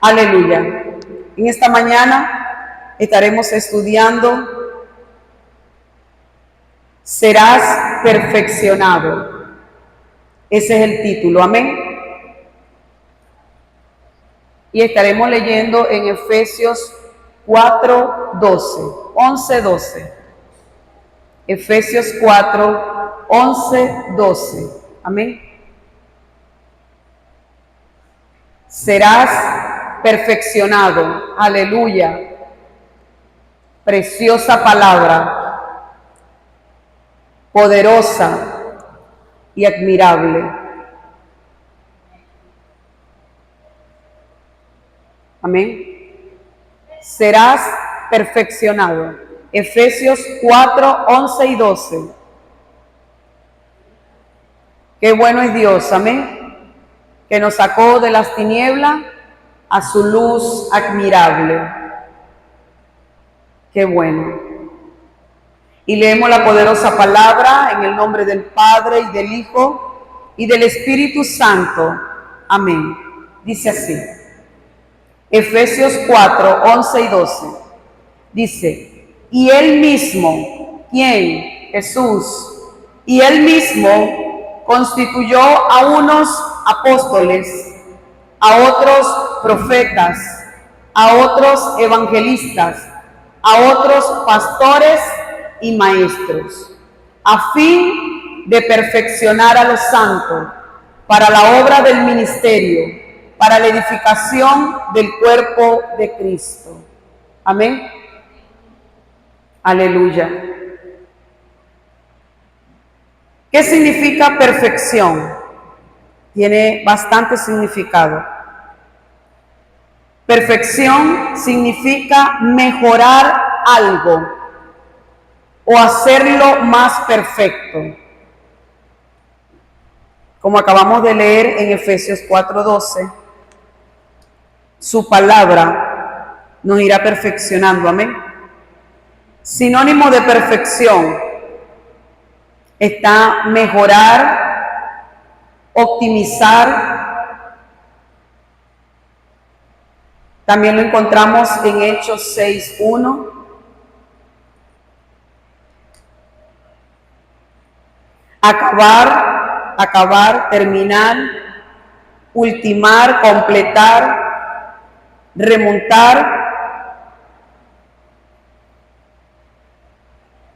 Aleluya. En esta mañana estaremos estudiando Serás perfeccionado. Ese es el título, amén. Y estaremos leyendo en Efesios 4:12, 11:12. Efesios 4:11-12. Amén. Serás perfeccionado. Aleluya. Preciosa palabra. Poderosa y admirable. Amén. Serás perfeccionado. Efesios 4:11 y 12. Qué bueno es Dios, amén, que nos sacó de las tinieblas a su luz admirable. Qué bueno. Y leemos la poderosa palabra en el nombre del Padre y del Hijo y del Espíritu Santo. Amén. Dice así. Efesios 4:11 y 12. Dice, y Él mismo, ¿quién? Jesús. Y Él mismo constituyó a unos apóstoles, a otros profetas, a otros evangelistas, a otros pastores y maestros, a fin de perfeccionar a los santos para la obra del ministerio, para la edificación del cuerpo de Cristo. Amén. Aleluya. ¿Qué significa perfección? Tiene bastante significado. Perfección significa mejorar algo o hacerlo más perfecto. Como acabamos de leer en Efesios 4:12, su palabra nos irá perfeccionando. Amén. Sinónimo de perfección está mejorar, optimizar. También lo encontramos en Hechos 6:1. Acabar, terminar, ultimar, completar, remontar,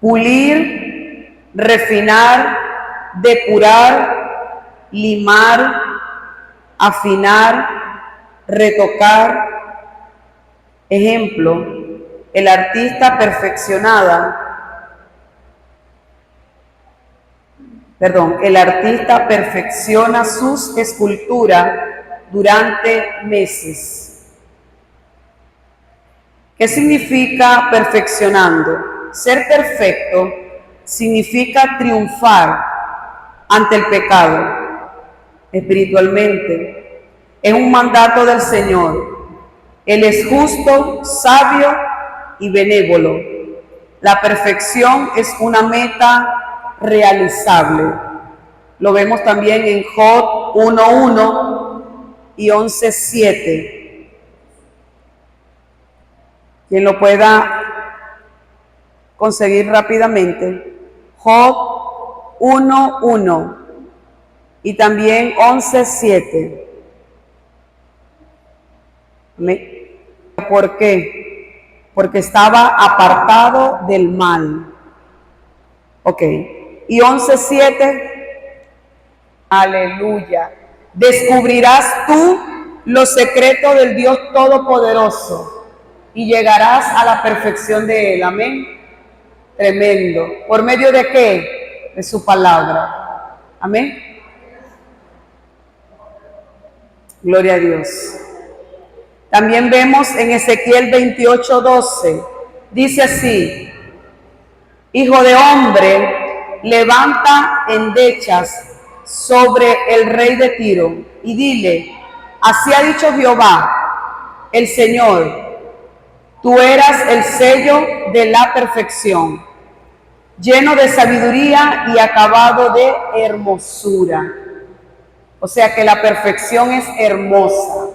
pulir, refinar, depurar, limar, afinar, retocar. Ejemplo, el artista perfecciona sus esculturas durante meses. ¿Qué significa perfeccionando? Ser perfecto significa triunfar ante el pecado espiritualmente. Es un mandato del Señor. Él es justo, sabio y benévolo. La perfección es una meta realizable. Lo vemos también en Job 1:1 y 11:7. Quien lo pueda conseguir rápidamente. Job 1:1 y también 11:7. ¿Por qué? Porque estaba apartado del mal. Ok. Y 11:7. Aleluya. Descubrirás tú los secretos del Dios Todopoderoso y llegarás a la perfección de Él. Amén. Tremendo. ¿Por medio de qué? De su palabra. Amén. Gloria a Dios. También vemos en Ezequiel 28:12. Dice así: Hijo de hombre, levanta endechas sobre el rey de Tiro y dile, así ha dicho Jehová, el Señor, tú eras el sello de la perfección, lleno de sabiduría y acabado de hermosura. O sea que la perfección es hermosa.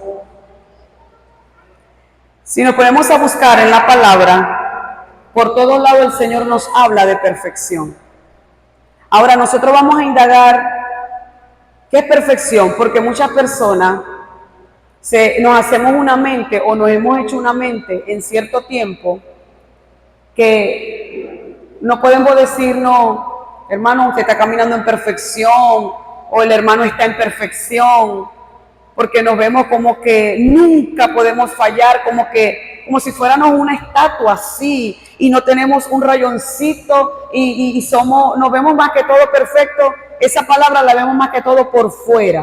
Si nos ponemos a buscar en la palabra, por todos lados el Señor nos habla de perfección. Ahora nosotros vamos a indagar qué es perfección, porque muchas personas nos hacemos una mente o nos hemos hecho una mente en cierto tiempo que no podemos decirnos, hermano, usted está caminando en perfección o el hermano está en perfección, porque nos vemos como que nunca podemos fallar, como si fuéramos una estatua así y no tenemos un rayoncito y nos vemos más que todo perfecto. Esa palabra la vemos más que todo por fuera,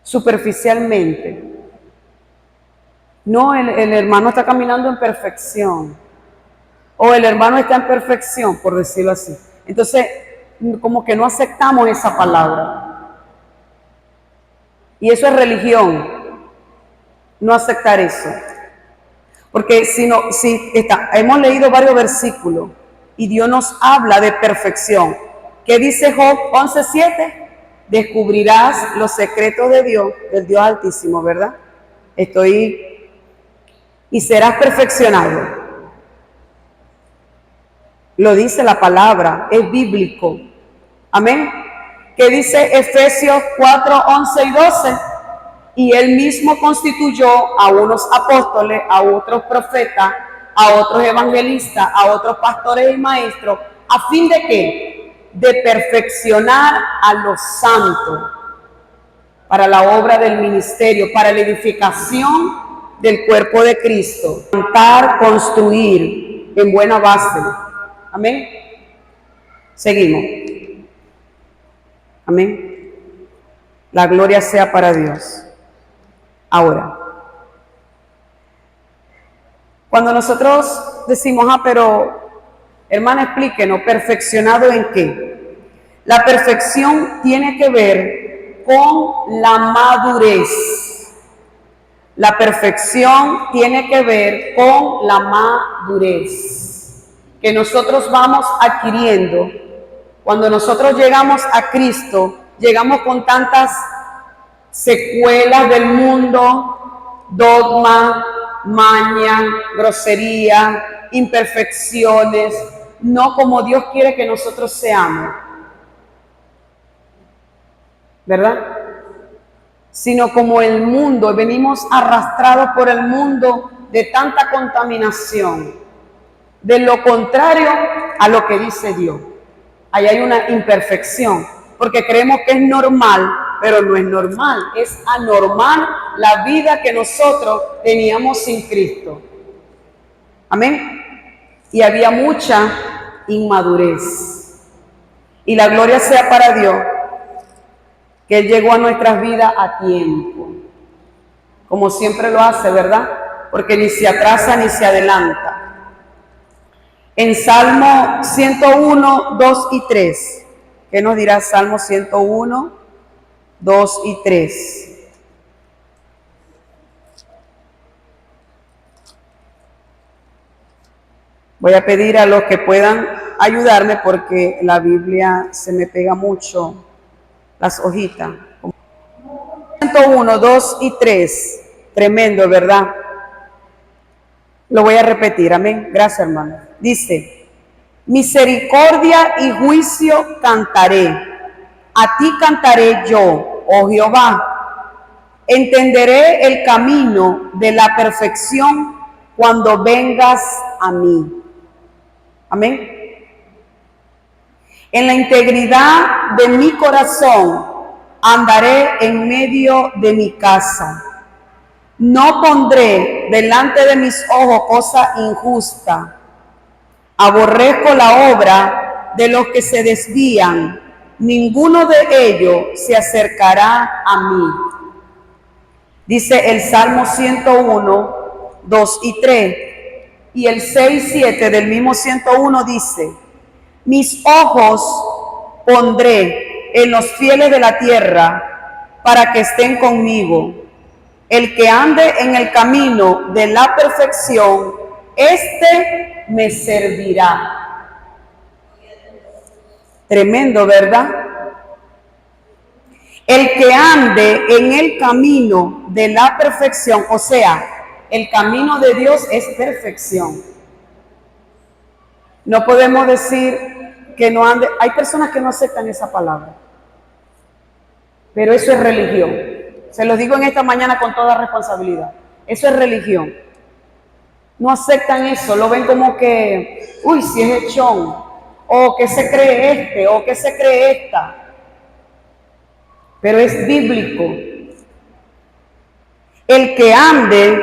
superficialmente. No, el hermano está caminando en perfección, o el hermano está en perfección, por decirlo así. Entonces, como que no aceptamos esa palabra. Y eso es religión, no aceptar eso. Porque hemos leído varios versículos y Dios nos habla de perfección. ¿Qué dice Job 11:7? Descubrirás los secretos de Dios, del Dios Altísimo, ¿verdad? Y serás perfeccionado. Lo dice la palabra, es bíblico. Amén. ¿Qué dice Efesios 4:11 y 12? Y él mismo constituyó a unos apóstoles, a otros profetas, a otros evangelistas, a otros pastores y maestros, ¿a fin de qué? De perfeccionar a los santos para la obra del ministerio, para la edificación del cuerpo de Cristo, plantar, construir en buena base. Amén. Seguimos. Amén. La gloria sea para Dios. Ahora, cuando nosotros decimos, pero hermana, explíquenos, ¿perfeccionado en qué? La perfección tiene que ver con la madurez. La perfección tiene que ver con la madurez que nosotros vamos adquiriendo. Cuando nosotros llegamos a Cristo, llegamos con tantas secuelas del mundo, dogma, maña, grosería, imperfecciones, no como Dios quiere que nosotros seamos, ¿verdad? Sino como el mundo, venimos arrastrados por el mundo de tanta contaminación, de lo contrario a lo que dice Dios. Ahí hay una imperfección, porque creemos que es normal, pero no es normal, es anormal la vida que nosotros teníamos sin Cristo. Amén. Y había mucha inmadurez. Y la gloria sea para Dios, que Él llegó a nuestras vidas a tiempo, como siempre lo hace, ¿verdad? Porque ni se atrasa ni se adelanta. En Salmo 101, 2 y 3, ¿qué nos dirá Salmo 101, 2 y 3? Voy a pedir a los que puedan ayudarme porque la Biblia se me pega mucho las hojitas. 101, 2 y 3, tremendo, ¿verdad? Lo voy a repetir, amén. Gracias, hermano. Dice, misericordia y juicio cantaré, a ti cantaré yo, oh Jehová. Entenderé el camino de la perfección cuando vengas a mí. Amén. En la integridad de mi corazón andaré en medio de mi casa. No pondré delante de mis ojos cosa injusta. Aborrezco la obra de los que se desvían. Ninguno de ellos se acercará a mí. Dice el Salmo 101, 2 y 3. Y el 6 y 7 del mismo 101 dice, mis ojos pondré en los fieles de la tierra para que estén conmigo. El que ande en el camino de la perfección, este me servirá. Tremendo, ¿verdad? El que ande en el camino de la perfección, o sea, El camino de Dios es perfección. No podemos decir que no ande. Hay personas que no aceptan esa palabra, pero eso es religión. Se lo digo en esta mañana con toda responsabilidad. Eso es religión. No aceptan eso, lo ven como que, uy, si es echón, o que se cree este, o que se cree esta. Pero es bíblico. El que ande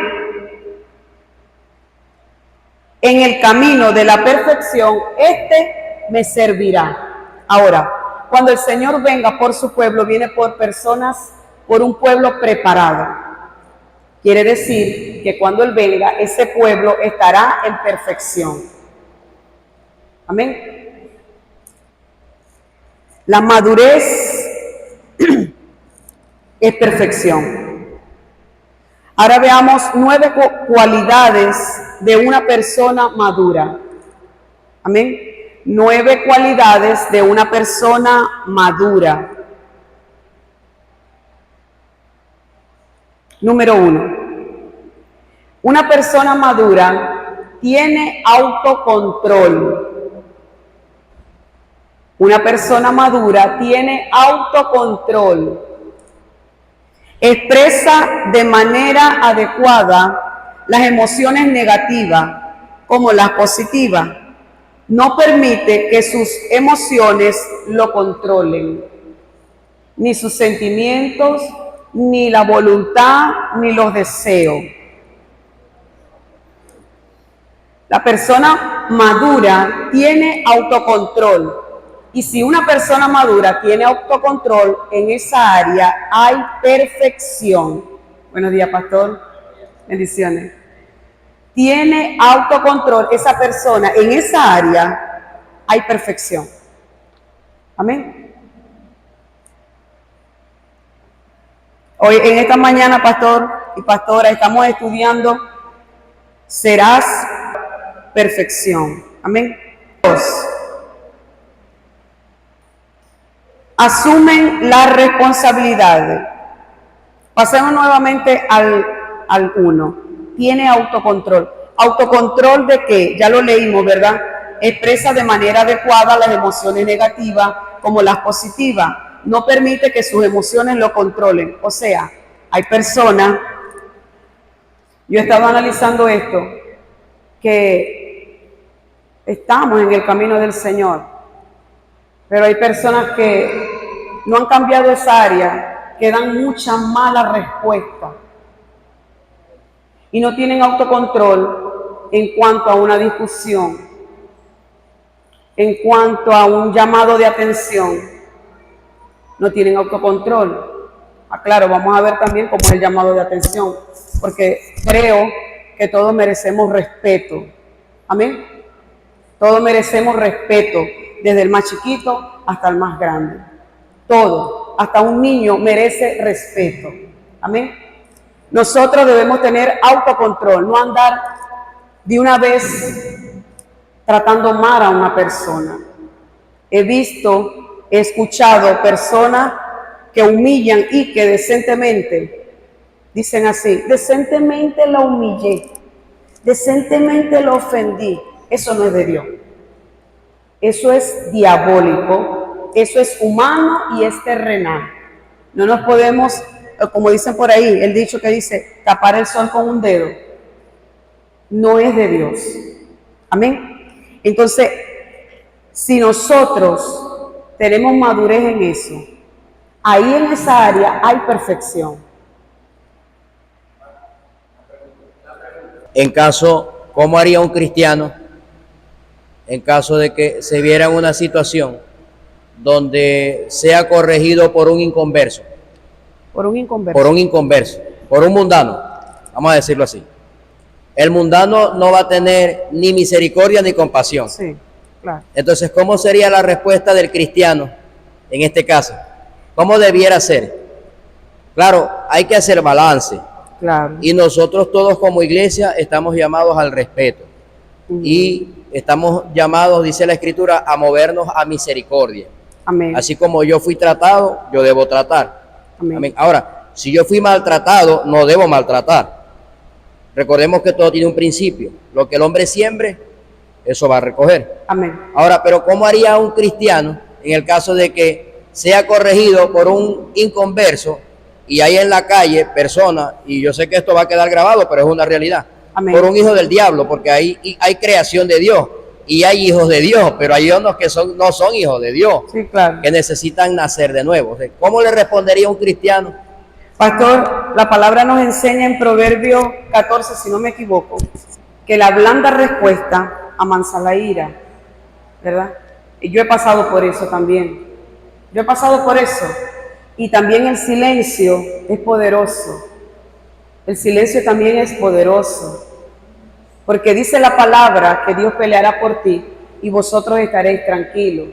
en el camino de la perfección, este me servirá. Ahora, cuando el Señor venga por su pueblo, viene por personas, por un pueblo preparado. Quiere decir que cuando Él venga, ese pueblo estará en perfección. Amén. La madurez es perfección. Ahora veamos 9 cualidades de una persona madura. Amén. 9 cualidades de una persona madura. Número 1. Una persona madura tiene autocontrol. Una persona madura tiene autocontrol. Expresa de manera adecuada las emociones negativas como las positivas. No permite que sus emociones lo controlen, ni sus sentimientos, ni la voluntad, ni los deseos. La persona madura tiene autocontrol. Y si una persona madura tiene autocontrol, en esa área hay perfección. Buenos días, pastor. Bendiciones. Tiene autocontrol esa persona, en esa área hay perfección. Amén. Hoy, en esta mañana, pastor y pastora, estamos estudiando serás perfección. Amén. 2. Asumen la responsabilidad. Pasemos nuevamente al 1. Tiene autocontrol. ¿Autocontrol de qué? Ya lo leímos, ¿verdad? Expresa de manera adecuada las emociones negativas como las positivas. No permite que sus emociones lo controlen. O sea, hay personas, yo he estado analizando esto, que estamos en el camino del Señor, pero hay personas que no han cambiado esa área, que dan mucha mala respuesta y no tienen autocontrol en cuanto a una discusión, en cuanto a un llamado de atención, no tienen autocontrol. Claro, vamos a ver también cómo es el llamado de atención, porque creo que todos merecemos respeto. Amén. Todos merecemos respeto, desde el más chiquito hasta el más grande. Todo, hasta un niño merece respeto. Amén. Nosotros debemos tener autocontrol, no andar de una vez tratando mal a una persona. He visto, he escuchado personas que humillan y que decentemente dicen así: decentemente la humillé, decentemente la ofendí. Eso no es de Dios. Eso es diabólico, eso es humano y es terrenal. No nos podemos, como dicen por ahí, el dicho que dice, tapar el sol con un dedo. No es de Dios. Amén. Entonces, si nosotros tenemos madurez en eso, ahí en esa área hay perfección. En caso, ¿cómo haría un cristiano en caso de que se viera en una situación donde sea corregido por un inconverso? Por un inconverso. Por un inconverso, por un mundano, vamos a decirlo así. El mundano no va a tener ni misericordia ni compasión. Sí, claro. Entonces, ¿cómo sería la respuesta del cristiano en este caso? ¿Cómo debiera ser? Claro, hay que hacer balance. Claro. Y nosotros todos como iglesia estamos llamados al respeto. Y estamos llamados, dice la Escritura, a movernos a misericordia. Amén. Así como yo fui tratado, yo debo tratar. Amén. Amén. Ahora, si yo fui maltratado, no debo maltratar. Recordemos que todo tiene un principio. Lo que el hombre siembre, eso va a recoger. Amén. Ahora, pero ¿cómo haría un cristiano en el caso de que sea corregido por un inconverso y hay en la calle personas, y yo sé que esto va a quedar grabado, pero es una realidad, Amén. por un hijo del diablo, porque hay creación de Dios y hay hijos de Dios, pero hay unos que no son hijos de Dios, Sí, claro. que necesitan nacer de nuevo? ¿Cómo le respondería un cristiano? Pastor, la palabra nos enseña en Proverbios 14, si no me equivoco, que la blanda respuesta amansa la ira, ¿verdad? Y yo he pasado por eso también. Yo he pasado por eso. Y también el silencio es poderoso. El silencio también es poderoso. Porque dice la palabra que Dios peleará por ti y vosotros estaréis tranquilos.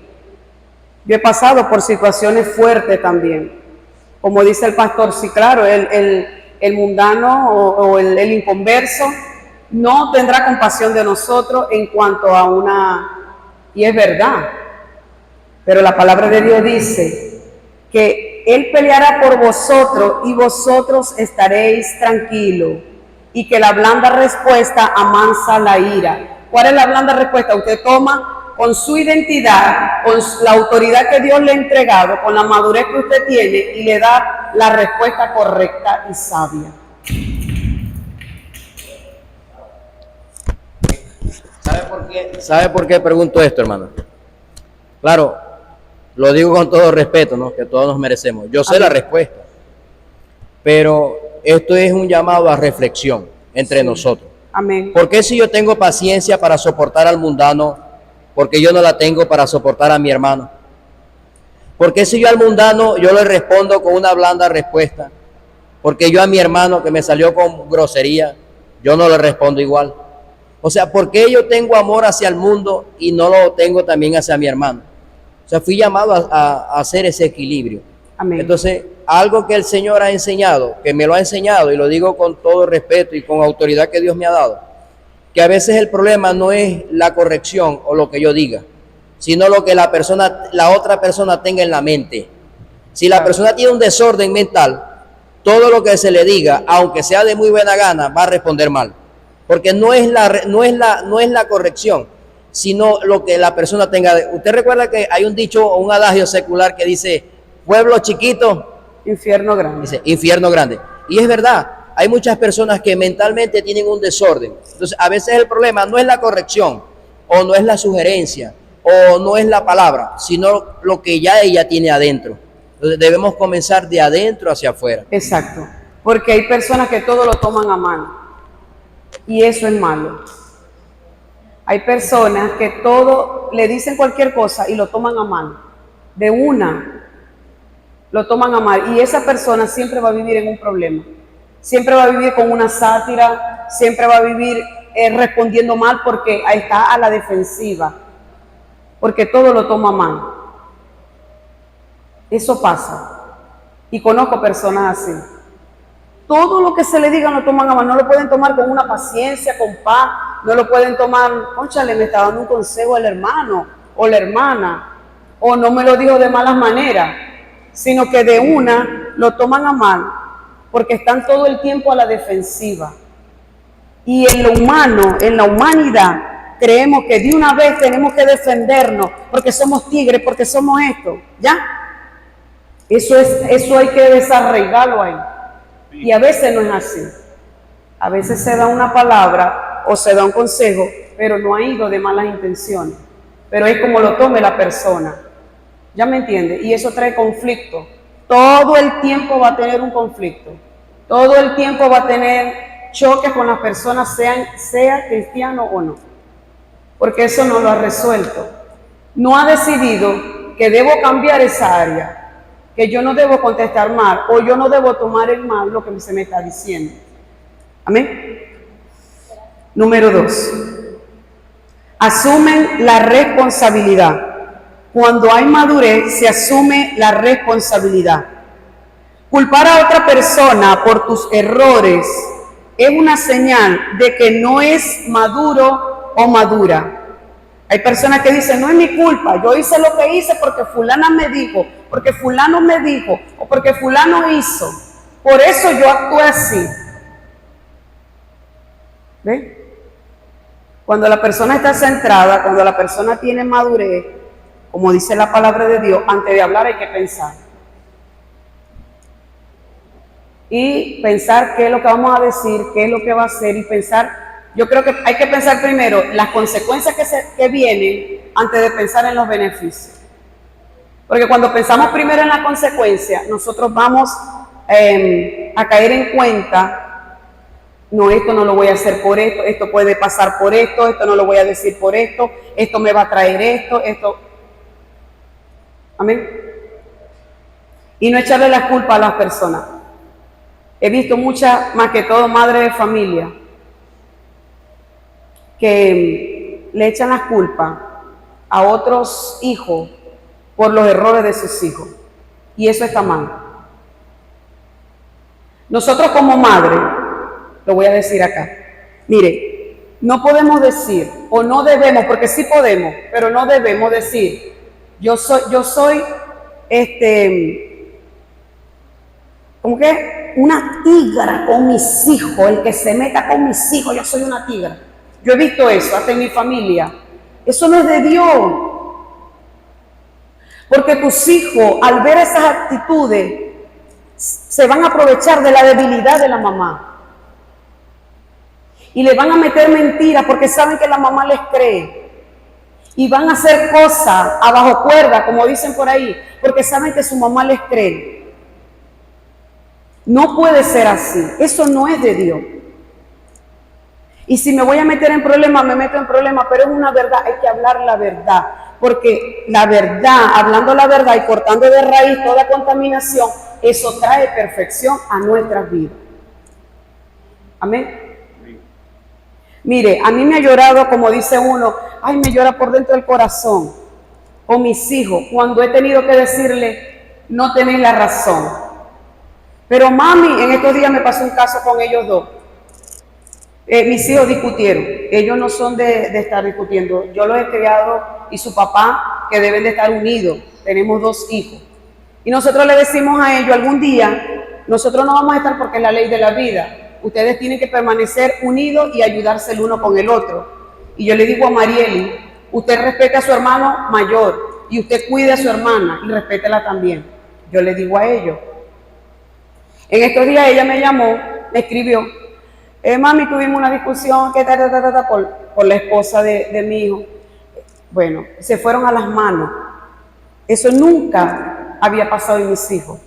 Yo he pasado por situaciones fuertes también. Como dice el pastor, sí, claro, el mundano o el inconverso no tendrá compasión de nosotros en cuanto a una... Y es verdad. Pero la palabra de Dios dice que Él peleará por vosotros y vosotros estaréis tranquilos. Y que la blanda respuesta amansa la ira. ¿Cuál es la blanda respuesta? Usted toma con su identidad, con la autoridad que Dios le ha entregado, con la madurez que usted tiene y le da la respuesta correcta y sabia. ¿Sabe por qué pregunto esto, hermano? Claro, lo digo con todo respeto, ¿no? Que todos nos merecemos. Yo sé la respuesta, pero esto es un llamado a reflexión entre nosotros. Amén. ¿Por qué si yo tengo paciencia para soportar al mundano, porque yo no la tengo para soportar a mi hermano? ¿Por qué si yo al mundano yo le respondo con una blanda respuesta? Porque yo a mi hermano que me salió con grosería, yo no le respondo igual. O sea, ¿por qué yo tengo amor hacia el mundo y no lo tengo también hacia mi hermano? O sea, fui llamado a hacer ese equilibrio. Amén. Entonces, algo que el Señor ha enseñado, que me lo ha enseñado, y lo digo con todo respeto y con autoridad que Dios me ha dado, que a veces el problema no es la corrección o lo que yo diga, sino lo que la otra persona tenga en la mente. Si la persona tiene un desorden mental, todo lo que se le diga, aunque sea de muy buena gana, va a responder mal. Porque no es la corrección, sino lo que la persona tenga. Usted recuerda que hay un dicho o un adagio secular que dice, pueblo chiquito, infierno grande. Dice, infierno grande. Y es verdad, hay muchas personas que mentalmente tienen un desorden. Entonces, a veces el problema no es la corrección, o no es la sugerencia, o no es la palabra, sino lo que ya ella tiene adentro. Entonces, debemos comenzar de adentro hacia afuera. Exacto. Porque hay personas que todo lo toman a mano. Y eso es malo. Hay personas que todo le dicen cualquier cosa y lo toman a mal. De una, lo toman a mal. Y esa persona siempre va a vivir en un problema. Siempre va a vivir con una sátira, siempre va a vivir respondiendo mal porque ahí está a la defensiva. Porque todo lo toma mal. Eso pasa. Y conozco personas así. Todo lo que se le diga lo toman a mal, no lo pueden tomar con una paciencia, con paz, no lo pueden tomar, cónchale, me está dando un consejo el hermano o la hermana, o no me lo dijo de malas maneras, sino que de una lo toman a mal, porque están todo el tiempo a la defensiva. Y en lo humano, en la humanidad, creemos que de una vez tenemos que defendernos, porque somos tigres, porque somos esto, ¿ya? Eso hay que desarraigarlo ahí. Y a veces no es así. A veces se da una palabra o se da un consejo, pero no ha ido de malas intenciones. Pero es como lo tome la persona. ¿Ya me entiende? Y eso trae conflicto. Todo el tiempo va a tener un conflicto. Todo el tiempo va a tener choques con las personas, sea cristiano o no. Porque eso no lo ha resuelto. No ha decidido que debo cambiar esa área. Que yo no debo contestar mal o yo no debo tomar el mal lo que se me está diciendo. Amén. Número 2. Asumen la responsabilidad. Cuando hay madurez se asume la responsabilidad. Culpar a otra persona por tus errores es una señal de que no es maduro o madura. Hay personas que dicen, no es mi culpa, yo hice lo que hice porque fulana me dijo, porque fulano me dijo, o porque fulano hizo. Por eso yo actué así. ¿Ve? Cuando la persona está centrada, cuando la persona tiene madurez, como dice la palabra de Dios, antes de hablar hay que pensar. Y pensar qué es lo que vamos a decir, qué es lo que va a hacer y pensar. Yo creo que hay que pensar primero las consecuencias que vienen antes de pensar en los beneficios. Porque cuando pensamos primero en la consecuencia, nosotros vamos a caer en cuenta, no, esto no lo voy a hacer por esto, esto puede pasar por esto no lo voy a decir por esto me va a traer esto. Amén. Y no echarle la culpa a las personas. He visto muchas, más que todo madres de familia, que le echan la culpa a otros hijos por los errores de sus hijos. Y eso está mal. Nosotros como madre, lo voy a decir acá, mire, no podemos decir, o no debemos, porque sí podemos, pero no debemos decir, yo soy como que una tigra con mis hijos, el que se meta con mis hijos, yo soy una tigra. Yo he visto eso, hasta en mi familia. Eso no es de Dios. Porque tus hijos, al ver esas actitudes, se van a aprovechar de la debilidad de la mamá. Y le van a meter mentiras porque saben que la mamá les cree. Y van a hacer cosas abajo cuerda, como dicen por ahí, porque saben que su mamá les cree. No puede ser así. Eso no es de Dios. Y si me voy a meter en problemas, me meto en problemas, pero es una verdad, hay que hablar la verdad. Porque la verdad, hablando la verdad y cortando de raíz toda contaminación, eso trae perfección a nuestras vidas. Amén. Mire, a mí me ha llorado, como dice uno, ay, me llora por dentro del corazón, con mis hijos, cuando he tenido que decirle, no tenéis la razón. Pero mami, en estos días me pasó un caso con ellos dos. Mis hijos discutieron, ellos no son de estar discutiendo, yo los he criado y su papá, que deben de estar unidos, tenemos 2 hijos. Y nosotros le decimos a ellos, algún día, nosotros no vamos a estar porque es la ley de la vida, ustedes tienen que permanecer unidos y ayudarse el uno con el otro. Y yo le digo a Marieli, usted respete a su hermano mayor y usted cuide a su hermana y respétela también. Yo le digo a ellos. En estos días ella me llamó, me escribió, mami, tuvimos una discusión por la esposa de mi hijo. Bueno, se fueron a las manos. Eso nunca había pasado en mis hijos.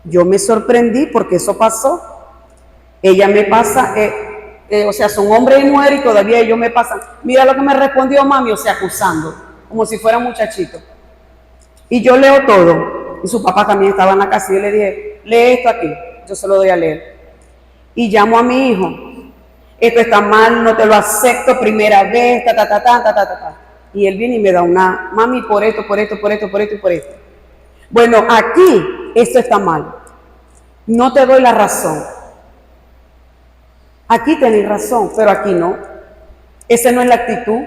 Yo me sorprendí porque eso pasó. Ella me pasa, o sea, son hombre y mujer y todavía ellos me pasan. Mira lo que me respondió mami, o sea, acusando, como si fuera muchachito. Y yo leo todo. Y su papá también estaba en la casa y yo le dije, lee esto aquí. Yo se lo doy a leer. Y llamo a mi hijo, esto está mal, no te lo acepto, primera vez, Y él viene y me da una, mami, por esto. Bueno, aquí esto está mal, no te doy la razón. Aquí tenéis razón, pero aquí no. Esa no es la actitud.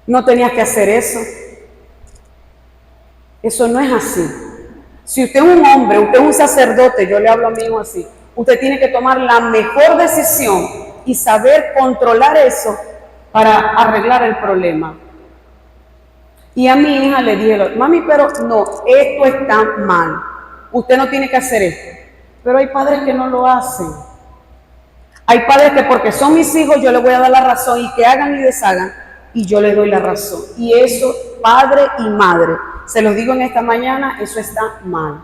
No tenías que hacer eso. Eso no es así. Si usted es un hombre, usted es un sacerdote, yo le hablo a mi hijo así, usted tiene que tomar la mejor decisión y saber controlar eso para arreglar el problema. Y a mi hija le dije, mami, pero no, esto está mal. Usted no tiene que hacer esto. Pero hay padres que no lo hacen. Hay padres que porque son mis hijos yo les voy a dar la razón y que hagan y deshagan y yo les doy la razón. Y eso, padre y madre, se los digo en esta mañana, eso está mal.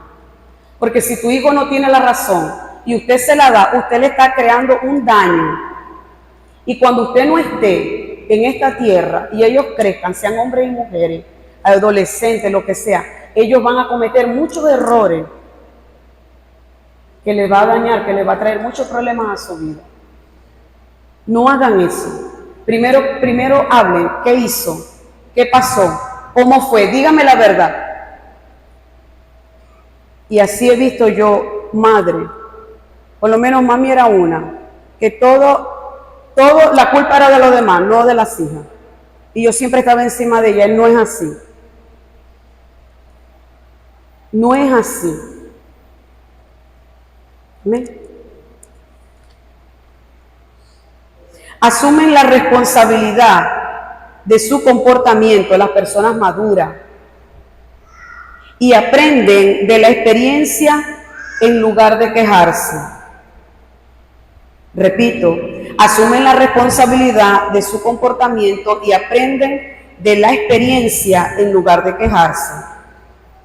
Porque si tu hijo no tiene la razón y usted se la da, usted le está creando un daño. Y cuando usted no esté en esta tierra y ellos crezcan, sean hombres y mujeres, adolescentes, lo que sea, ellos van a cometer muchos errores que les va a dañar, que les va a traer muchos problemas a su vida. No hagan eso. Primero hablen, ¿qué hizo? ¿Qué pasó? ¿Cómo fue? Dígame la verdad. Y así he visto yo, madre, por lo menos mami era una, que todo, la culpa era de los demás, no de las hijas. Y yo siempre estaba encima de ella, no es así. No es así. ¿Amén? asumen la responsabilidad de su comportamiento, las personas maduras, y aprenden de la experiencia en lugar de quejarse. Repito, asumen la responsabilidad de su comportamiento y aprenden de la experiencia en lugar de quejarse.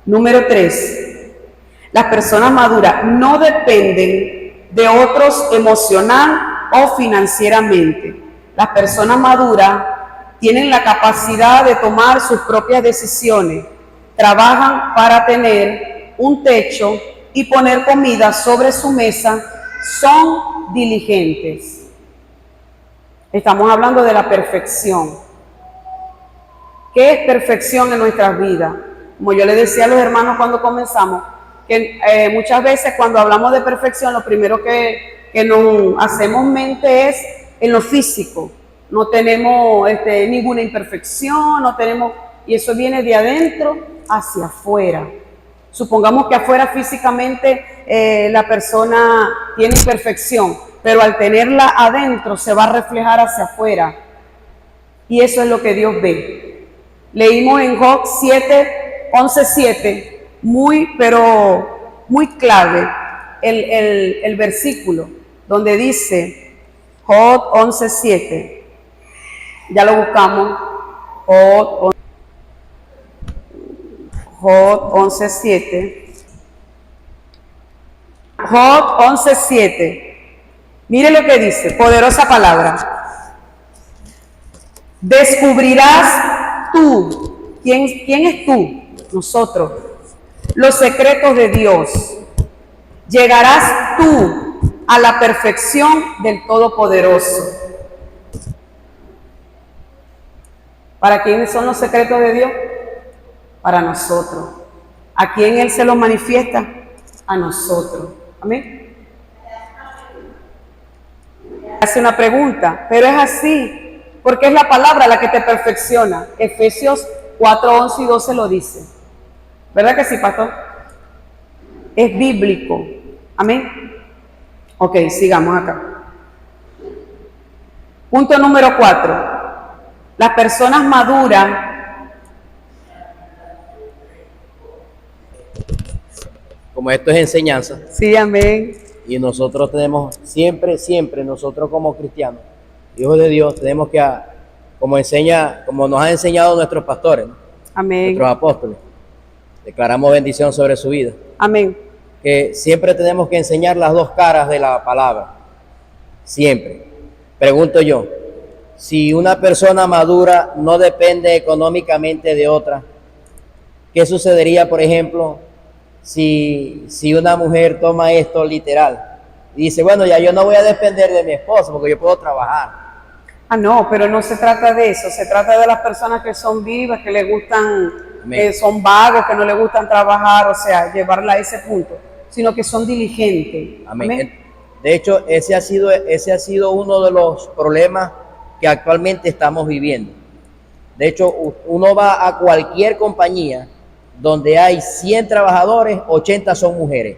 Número 3. Las personas maduras no dependen de otros emocional o financieramente. Las personas maduras tienen la capacidad de tomar sus propias decisiones, trabajan para tener un techo y poner comida sobre su mesa, son diligentes. Estamos hablando de la perfección. ¿Qué es perfección en nuestras vidas? Como yo le decía a los hermanos cuando comenzamos, que muchas veces cuando hablamos de perfección, lo primero que nos hacemos mente es en lo físico. No tenemos ninguna imperfección, no tenemos, y eso viene de adentro hacia afuera. Supongamos que afuera físicamente la persona tiene imperfección, pero al tenerla adentro se va a reflejar hacia afuera. Y eso es lo que Dios ve. Leímos en Job 11:7, muy clave el versículo donde dice, Job 11:7, ya lo buscamos, Job 11:7. Job 11:7. Mire lo que dice, poderosa palabra. Descubrirás tú, ¿quién es tú? Nosotros, los secretos de Dios. Llegarás tú a la perfección del Todopoderoso. ¿Para quiénes son los secretos de Dios? Para nosotros. ¿A quién Él se los manifiesta? A nosotros. Amén. Hace una pregunta, pero es así, porque es la palabra la que te perfecciona. Efesios 4:11 y 12 lo dice. ¿Verdad que sí, pastor? Es bíblico. Amén. Ok, sigamos acá. Punto número 4. Las personas maduras como esto es enseñanza, sí, amén. Y nosotros tenemos siempre, nosotros como cristianos, hijos de Dios, tenemos que, como nos han enseñado nuestros pastores, ¿no? Amén. Nuestros apóstoles, declaramos bendición sobre su vida. Amén. Que siempre tenemos que enseñar las dos caras de la palabra. Siempre. Pregunto yo, si una persona madura no depende económicamente de otra, ¿qué sucedería, por ejemplo, si una mujer toma esto literal y dice, bueno, ya yo no voy a depender de mi esposo porque yo puedo trabajar? No, pero no se trata de eso, se trata de las personas que son vivas, que les gustan, que son vagos, que no les gustan trabajar, o sea, llevarla a ese punto, sino que son diligentes. Amén. Amén. De hecho, ese ha sido uno de los problemas que actualmente estamos viviendo. De hecho, uno va a cualquier compañía donde hay 100 trabajadores, 80 son mujeres.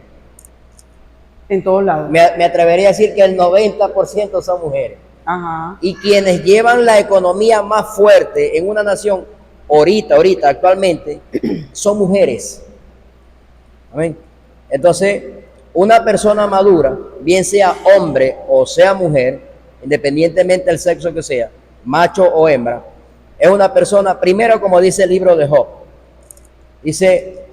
En todos lados. Me atrevería a decir que el 90% son mujeres. Ajá. Y quienes llevan la economía más fuerte en una nación ahorita, actualmente, son mujeres. Amén. Entonces, una persona madura, bien sea hombre o sea mujer, independientemente del sexo que sea, macho o hembra, es una persona, primero, como dice el libro de Job, dice,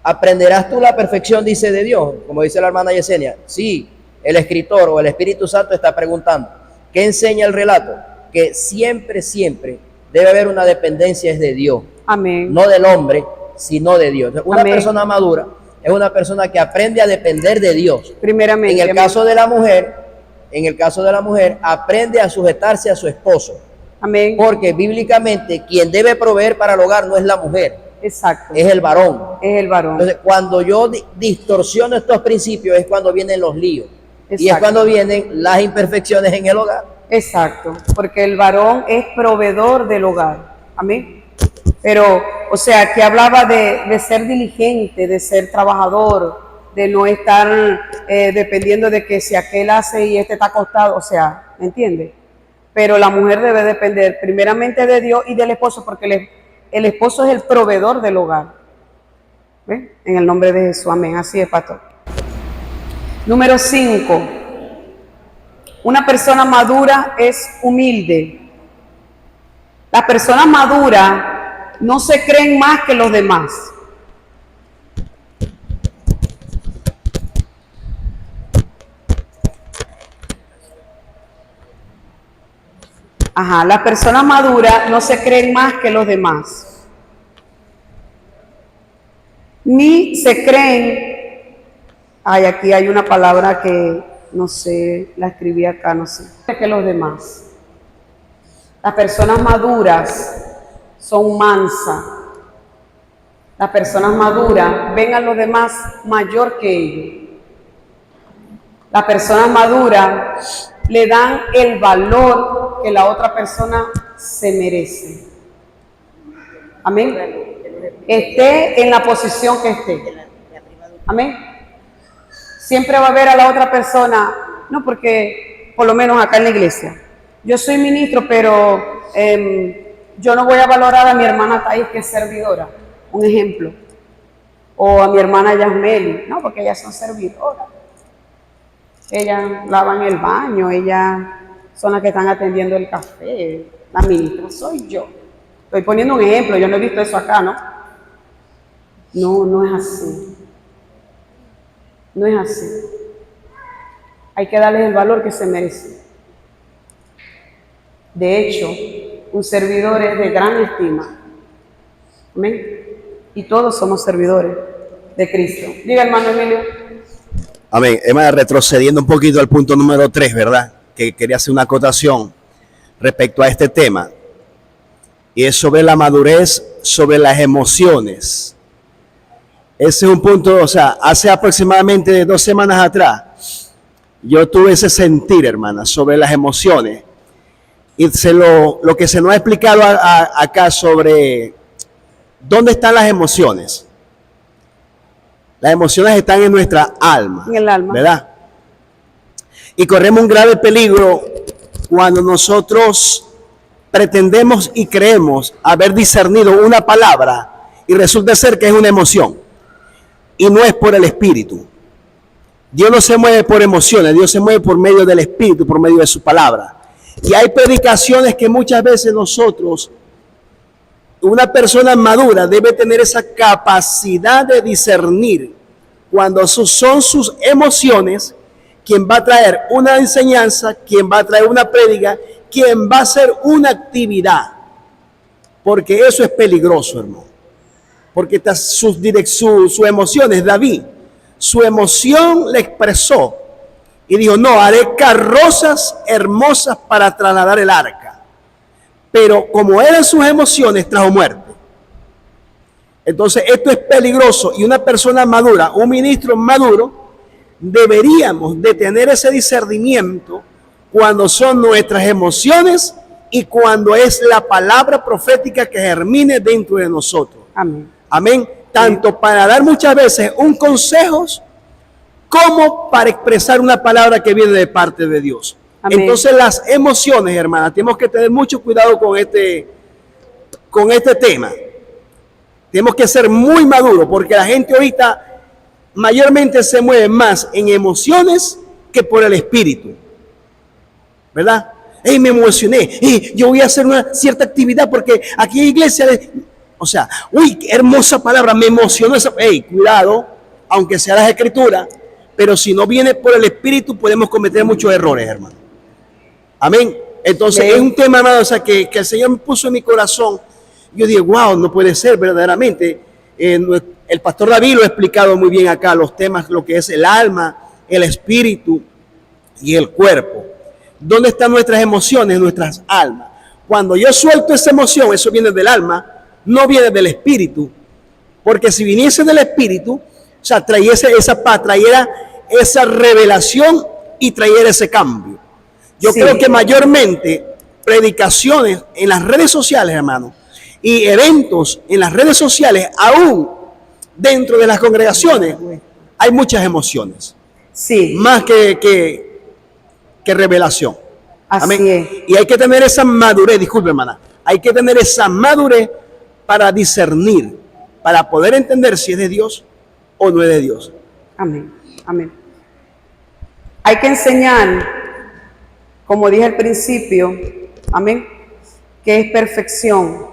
aprenderás tú la perfección, dice, de Dios, como dice la hermana Yesenia. Sí, el escritor o el Espíritu Santo está preguntando, ¿qué enseña el relato? Que siempre debe haber una dependencia es de Dios. Amén. No del hombre, sino de Dios. Una Amén. Persona madura es una persona que aprende a depender de Dios. Primeramente. En el caso de la mujer, aprende a sujetarse a su esposo. Amén. Porque bíblicamente quien debe proveer para el hogar no es la mujer. Exacto. Es el varón. Es el varón. Entonces, cuando yo distorsiono estos principios es cuando vienen los líos. Exacto. Y es cuando vienen las imperfecciones en el hogar. Exacto, porque el varón es proveedor del hogar. Amén. Pero, o sea, que hablaba de ser diligente, de ser trabajador, de no estar dependiendo de que si aquel hace y este está acostado, o sea, ¿me entiende? Pero la mujer debe depender primeramente de Dios y del esposo, porque el esposo es el proveedor del hogar. ¿Ve? En el nombre de Jesús, amén. Así es, pastor. Número 5. Una persona madura es humilde. Las personas maduras no se creen más que los demás. Las personas maduras no se creen más que los demás. Ni se creen, aquí hay una palabra que no sé, la escribí acá, no sé, que los demás. Las personas maduras son mansas. Las personas maduras ven a los demás mayor que ellos. Las personas maduras le dan el valor que la otra persona se merece. Amén. Esté en la posición que esté. Amén. Siempre va a ver a la otra persona, no, porque por lo menos acá en la iglesia, yo soy ministro, pero yo no voy a valorar a mi hermana Thais, que es servidora, un ejemplo, o a mi hermana Yasmeli, no, porque ellas son servidoras. Ellas lavan el baño, ellas son las que están atendiendo el café. La ministra soy yo. Estoy poniendo un ejemplo, yo no he visto eso acá, ¿no? No, no es así. No es así. Hay que darles el valor que se merecen. De hecho, un servidor es de gran estima. Amén. Y todos somos servidores de Cristo. Diga, hermano Emilio. Amén. Hermana, retrocediendo un poquito al punto número 3, ¿verdad? Que quería hacer una acotación respecto a este tema. Y es sobre la madurez, sobre las emociones. Ese es un punto, o sea, hace aproximadamente 2 semanas atrás, yo tuve ese sentir, hermana, sobre las emociones. Y lo que se nos ha explicado acá sobre dónde están las emociones. Las emociones están en nuestra alma. En el alma. ¿Verdad? Y corremos un grave peligro cuando nosotros pretendemos y creemos haber discernido una palabra y resulta ser que es una emoción. Y no es por el espíritu. Dios no se mueve por emociones, Dios se mueve por medio del espíritu, por medio de su palabra. Y hay predicaciones que muchas veces nosotros, una persona madura debe tener esa capacidad de discernir cuando son sus emociones quien va a traer una enseñanza, quien va a traer una prédica, quien va a hacer una actividad. Porque eso es peligroso, hermano. Porque sus emociones, David, su emoción le expresó y dijo, no, haré carrozas hermosas para trasladar el arca. Pero como eran sus emociones, trajo muerte. Entonces esto es peligroso y una persona madura, un ministro maduro, deberíamos de tener ese discernimiento cuando son nuestras emociones y cuando es la palabra profética que germine dentro de nosotros. Amén. Amén. Tanto para dar muchas veces un consejo como para expresar una palabra que viene de parte de Dios. Amén. Entonces las emociones, hermanas, tenemos que tener mucho cuidado con este tema. Tenemos que ser muy maduros porque la gente ahorita mayormente se mueve más en emociones que por el espíritu. ¿Verdad? Hey, me emocioné. Hey, yo voy a hacer una cierta actividad porque aquí hay iglesia. O sea, uy, qué hermosa palabra, me emocionó esa. Hey, cuidado, aunque sea las escrituras, pero si no viene por el espíritu podemos cometer muchos errores, hermano. Amén. Entonces es un tema, hermano, o sea, que el Señor me puso en mi corazón. Yo dije, wow, no puede ser verdaderamente. El pastor David lo ha explicado muy bien acá, los temas, lo que es el alma, el espíritu y el cuerpo. ¿Dónde están nuestras emociones, nuestras almas? Cuando yo suelto esa emoción, eso viene del alma, no viene del espíritu. Porque si viniese del espíritu, o sea, trayese esa paz, trayera esa revelación y trayera ese cambio. Yo creo que mayormente predicaciones en las redes sociales, hermano, y eventos en las redes sociales, aún dentro de las congregaciones, hay muchas emociones, Sí, más que revelación. así es. Y hay que tener esa madurez, disculpe hermana, hay que tener esa madurez para discernir, para poder entender si es de Dios o no es de Dios. Amén, amén. Hay que enseñar, como dije al principio, amén, que es perfección.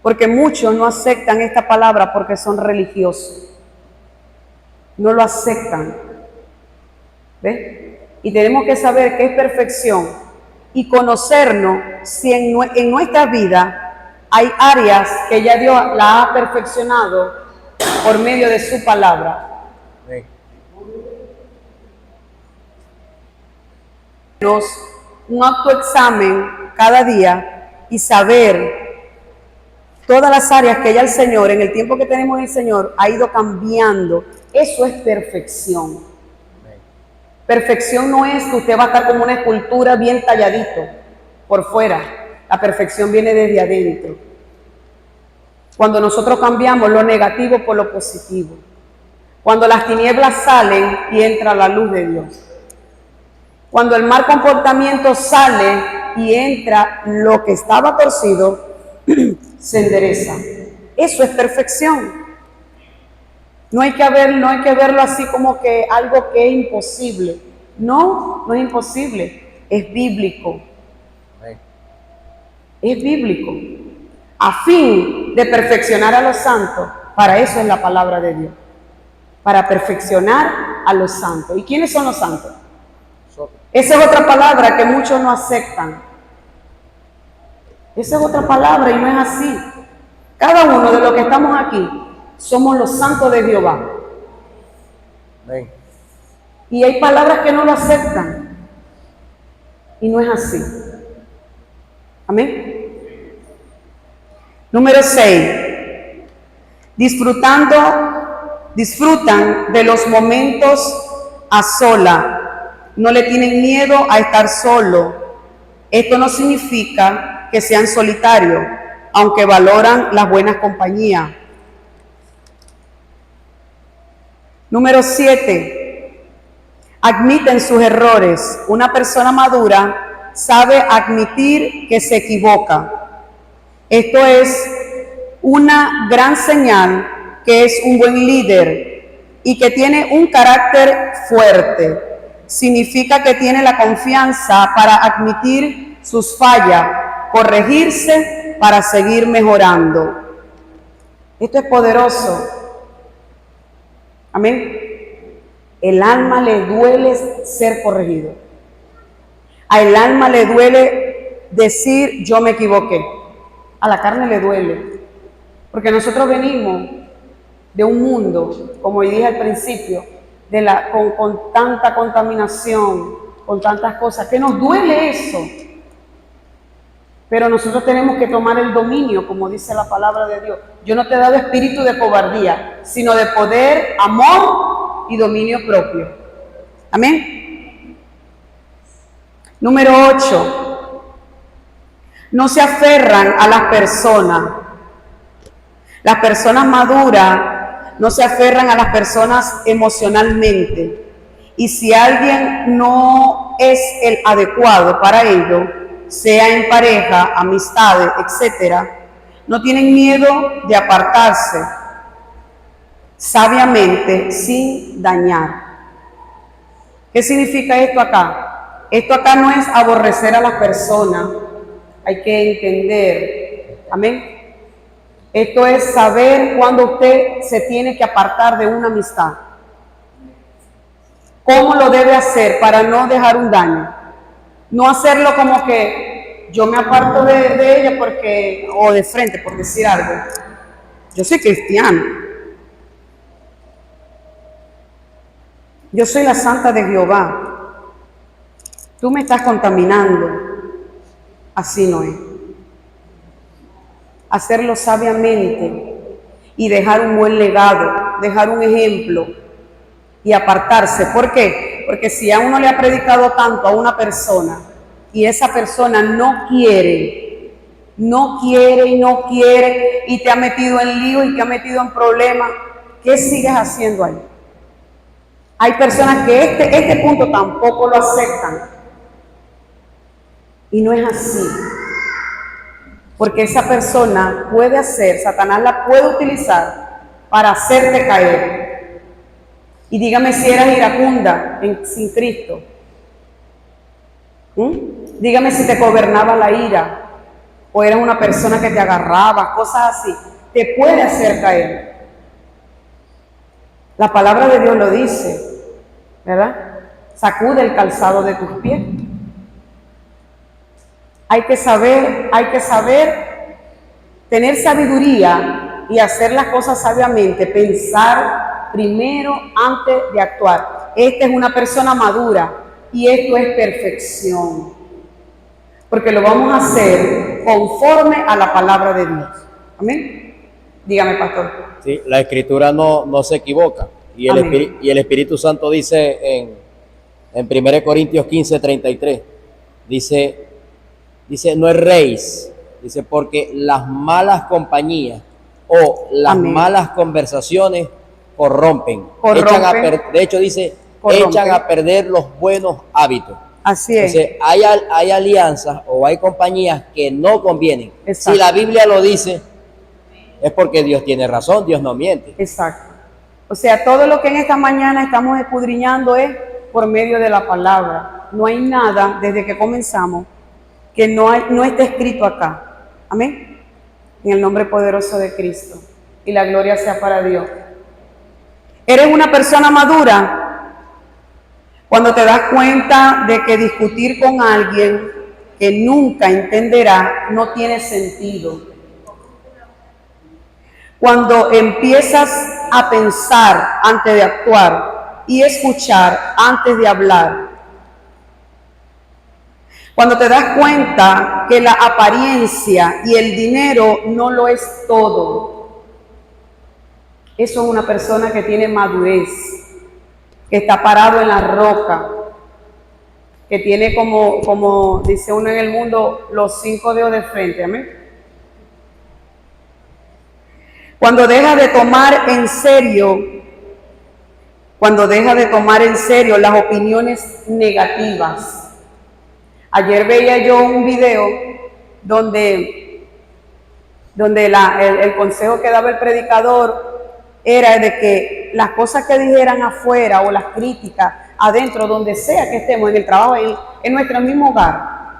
Porque muchos no aceptan esta palabra porque son religiosos. No lo aceptan. ¿Ves? Y tenemos que saber qué es perfección y conocernos si en nuestra vida hay áreas que ya Dios la ha perfeccionado por medio de su palabra. Un autoexamen cada día y saber todas las áreas que ya el Señor, en el tiempo que tenemos el Señor, ha ido cambiando. Eso es perfección. Perfección no es que usted va a estar como una escultura bien talladito por fuera. La perfección viene desde adentro. Cuando nosotros cambiamos lo negativo por lo positivo. Cuando las tinieblas salen y entra la luz de Dios. Cuando el mal comportamiento sale y entra lo que estaba torcido, se endereza. Eso es perfección. No hay que verlo así como que algo que es imposible. No, no es imposible. Es bíblico. Es bíblico. A fin de perfeccionar a los santos, para eso es la palabra de Dios. Para perfeccionar a los santos. ¿Y quiénes son los santos? Esa es otra palabra que muchos no aceptan. Esa es otra palabra y no es así. Cada uno de los que estamos aquí somos los santos de Jehová. Amén. Y hay palabras que no lo aceptan. Y no es así. Amén. Número 6. Disfrutan de los momentos a sola. No le tienen miedo a estar solo. Esto no significa que sean solitarios, aunque valoran las buenas compañías. Número 7. Admiten sus errores. Una persona madura sabe admitir que se equivoca. Esto es una gran señal que es un buen líder y que tiene un carácter fuerte. Significa que tiene la confianza para admitir sus fallas, corregirse para seguir mejorando. Esto es poderoso. Amén. El alma le duele ser corregido. Al alma le duele decir yo me equivoqué. A la carne le duele. Porque nosotros venimos de un mundo, como dije al principio, con tanta contaminación, con tantas cosas, que nos duele eso. Pero nosotros tenemos que tomar el dominio, como dice la palabra de Dios. Yo no te he dado espíritu de cobardía, sino de poder, amor y dominio propio. Amén. Número 8. No se aferran a las personas. Las personas maduras no se aferran a las personas emocionalmente. Y si alguien no es el adecuado para ello, sea en pareja, amistades, etc., no tienen miedo de apartarse sabiamente sin dañar. ¿Qué significa esto acá? Esto acá no es aborrecer a las personas, hay que entender, amén. Esto es saber cuándo usted se tiene que apartar de una amistad. ¿Cómo lo debe hacer para no dejar un daño? No hacerlo como que yo me aparto de ella porque, o de frente, por decir algo. Yo soy cristiano. Yo soy la santa de Jehová. Tú me estás contaminando. Así no es. Hacerlo sabiamente y dejar un buen legado, dejar un ejemplo y apartarse. ¿Por qué? Porque si a uno le ha predicado tanto a una persona y esa persona no quiere y te ha metido en lío y te ha metido en problemas, ¿qué sigues haciendo ahí? Hay personas que este punto tampoco lo aceptan. Y no es así. Porque esa persona puede hacer, Satanás la puede utilizar para hacerte caer. Y dígame si eras iracunda sin Cristo. Dígame si te gobernaba la ira. O eras una persona que te agarraba, cosas así. Te puede hacer caer. La palabra de Dios lo dice, ¿verdad? Sacude el calzado de tus pies. Hay que saber tener sabiduría y hacer las cosas sabiamente, pensar primero antes de actuar. Esta es una persona madura y esto es perfección, porque lo vamos a hacer conforme a la palabra de Dios. Amén. Dígame, pastor. Sí, la Escritura no se equivoca y el Espíritu Santo dice en 1 Corintios 15:33, dice, no erréis, dice, porque las malas compañías o las malas conversaciones corrompen. De hecho dice, echan a perder los buenos hábitos. Así es. Entonces, hay alianzas o hay compañías que no convienen. Exacto. Si la Biblia lo dice, es porque Dios tiene razón, Dios no miente. Exacto. O sea, todo lo que en esta mañana estamos escudriñando es por medio de la palabra. No hay nada desde que comenzamos que no está escrito acá. Amén. En el nombre poderoso de Cristo. Y la gloria sea para Dios. ¿Eres una persona madura? Cuando te das cuenta de que discutir con alguien que nunca entenderá no tiene sentido. Cuando empiezas a pensar antes de actuar y escuchar antes de hablar. Cuando te das cuenta que la apariencia y el dinero no lo es todo. Eso es una persona que tiene madurez, que está parado en la roca, que tiene como dice uno en el mundo, los 5 dedos de frente. Amén. Cuando deja de tomar en serio las opiniones negativas. Ayer veía yo un video donde el consejo que daba el predicador era de que las cosas que dijeran afuera o las críticas adentro, donde sea que estemos, en el trabajo, en nuestro mismo hogar,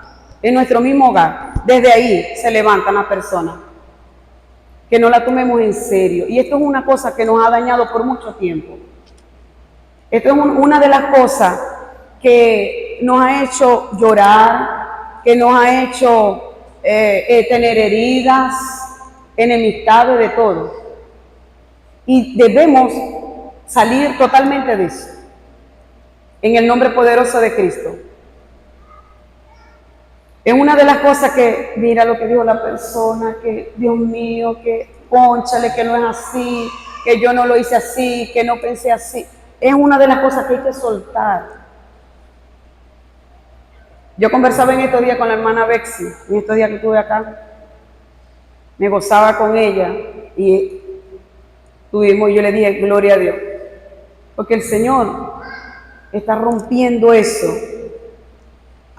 desde ahí se levantan las personas. Que no la tomemos en serio. Y esto es una cosa que nos ha dañado por mucho tiempo. Esto es una de las cosas que nos ha hecho llorar, que nos ha hecho tener heridas, enemistades, de todo. Y debemos salir totalmente de eso, en el nombre poderoso de Cristo. Es una de las cosas que, mira lo que dijo la persona, que Dios mío, que cónchale, que no es así, que yo no lo hice así, que no pensé así. Es una de las cosas que hay que soltar. Yo conversaba en estos días con la hermana Bexy, en estos días que estuve acá. Me gozaba con ella y yo le dije, gloria a Dios. Porque el Señor está rompiendo eso.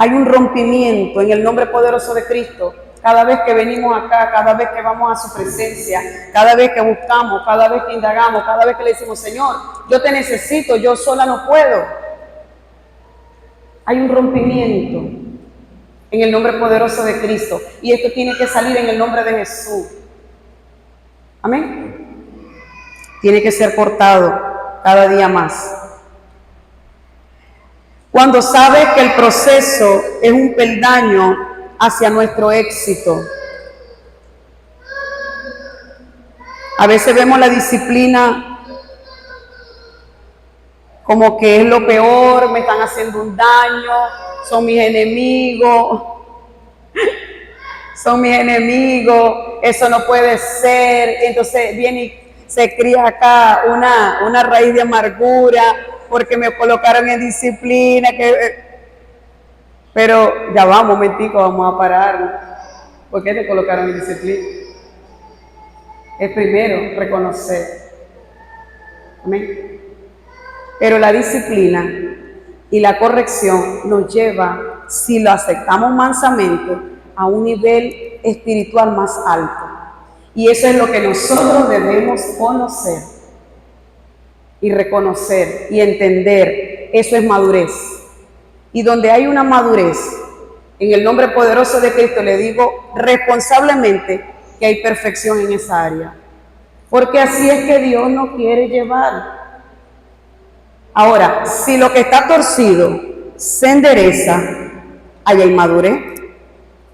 Hay un rompimiento en el nombre poderoso de Cristo. Cada vez que venimos acá, cada vez que vamos a su presencia, cada vez que buscamos, cada vez que indagamos, cada vez que le decimos, Señor, yo te necesito, yo sola no puedo. Hay un rompimiento en el nombre poderoso de Cristo. Y esto tiene que salir en el nombre de Jesús. Amén. Tiene que ser cortado cada día más. Cuando sabes que el proceso es un peldaño hacia nuestro éxito. A veces vemos la disciplina como que es lo peor, me están haciendo un daño, son mis enemigos, eso no puede ser. Entonces viene y se cría acá una raíz de amargura, porque me colocaron en disciplina, pero ya va, un momentico, vamos a parar. ¿Por qué te colocaron en disciplina? Es primero reconocer. Amén. Pero la disciplina y la corrección nos lleva, si lo aceptamos mansamente, a un nivel espiritual más alto. Y eso es lo que nosotros debemos conocer y reconocer y entender. Eso es madurez. Y donde hay una madurez, en el nombre poderoso de Cristo le digo responsablemente que hay perfección en esa área. Porque así es que Dios nos quiere llevar. Ahora, si lo que está torcido se endereza, allá hay madurez,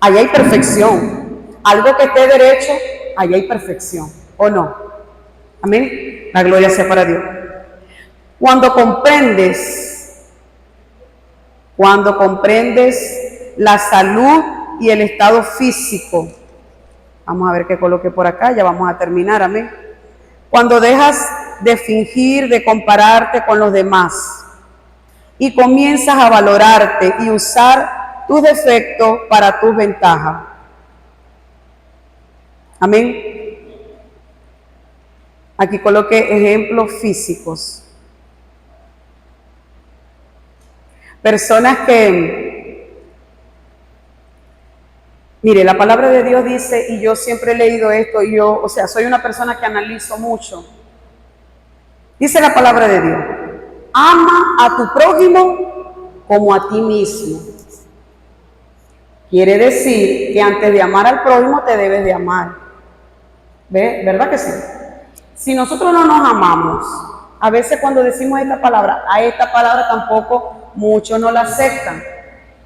allá hay perfección. Algo que esté derecho, allá hay perfección, ¿o no? Amén. La gloria sea para Dios. Cuando comprendes la salud y el estado físico, vamos a ver qué coloqué por acá, ya vamos a terminar, amén. Cuando dejas de fingir, de compararte con los demás y comienzas a valorarte y usar tus defectos para tus ventajas. Amén. Aquí coloqué ejemplos físicos. Personas que, mire, la palabra de Dios dice, y yo siempre he leído esto, y yo, o sea, soy una persona que analizo mucho. Dice la palabra de Dios, ama a tu prójimo como a ti mismo. Quiere decir que antes de amar al prójimo te debes de amar. ¿Ve? ¿Verdad que sí? Si nosotros no nos amamos, a veces cuando decimos esta palabra, a esta palabra tampoco muchos no la aceptan.